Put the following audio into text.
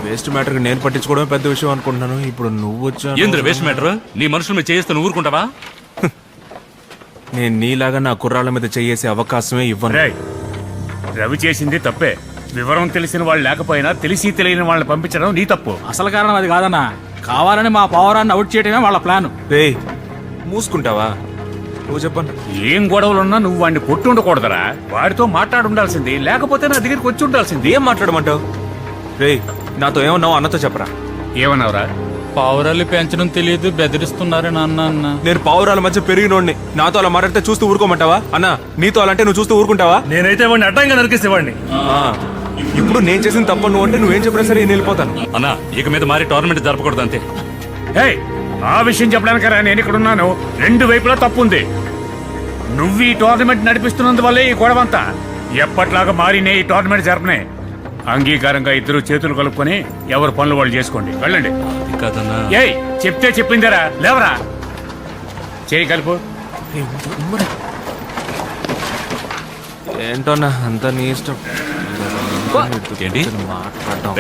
Waste matter నేను పట్టించుకోవడం పెద్ద విషయం అనుకుంటున్నాను. ఇప్పుడు నువ్వు వచ్చా ఏంద్ర వేస్ట్ మ్యాటర్? నీ మనుషుల మీద చేయిస్తే ఊరుకుంటావా? నేను నీలాగా నా కుర్రాళ్ళ మీద చేసే అవకాశమే ఇవ్వను. రవి చేసింది తప్పే. వివరం తెలిసిన వాళ్ళు లేకపోయినా తెలిసి తెలియని వాళ్ళని పంపించడం నీ తప్పు. అసలు కారణం అది కాదన్నా, కావాలని మా పౌరాన్ని అవుట్ చేయడమే వాళ్ళ ప్లాన్. రే మూసుకుంటావా? నువ్వు చెప్పను. ఏం గొడవలున్నా నువ్వు వాడిని కొట్టుండకూడదరా. వాడితో మాట్లాడుండాల్సింది, లేకపోతే నా దగ్గరికి వచ్చి ఉండాల్సింది. ఏం మాట్లాడమంటావు? రే నాతో ఏమన్నావు అన్నతో చెప్పరా. ఏమన్నావురా? పౌరాలు పెంచడం తెలియదు, బెదిరిస్తున్నారే నాన్న అన్న. నేను పావురాల మధ్య పెరిగినోడిని. నాతో అలా మాట్లాడితే చూస్తూ ఊరుకోమంటావా? అన్నా నీతో అలాంటే నువ్వు చూస్తూ ఊరుకుంటావా? నేనైతే వాడిని అడ్డంగా నరికేసేవాడిని. ఇప్పుడు నేను చేసిన తప్ప నువ్వు అంటే నువ్వేం చెప్పినా సరే నేను వెళ్ళిపోతాను. అన్నా ఇక మీద మారి టోర్నమెంట్ జరపకూడదు అంతే. ఆ విషయం చెప్పడానికరా నేను ఇక్కడ ఉన్నాను. రెండు వైపులా తప్పు ఉంది. నువ్వు ఈ టోర్నమెంట్ నడిపిస్తున్నందువల్లే ఈ గొడవంతా. ఎప్పట్లాగా మారినే ఈ టోర్నమెంట్ జరపనే. అంగీకారంగా ఇద్దరు చేతులు కలుపుకొని ఎవరు పనులు వాళ్ళు చేసుకోండి. వెళ్ళండి. ఏయ్ చెప్తే చెప్పిందరా, లేవరా. చేయి కలుపు. ఏంటో నా అంతా నీ ఇష్టం. ఏంటి మాట్లాడటం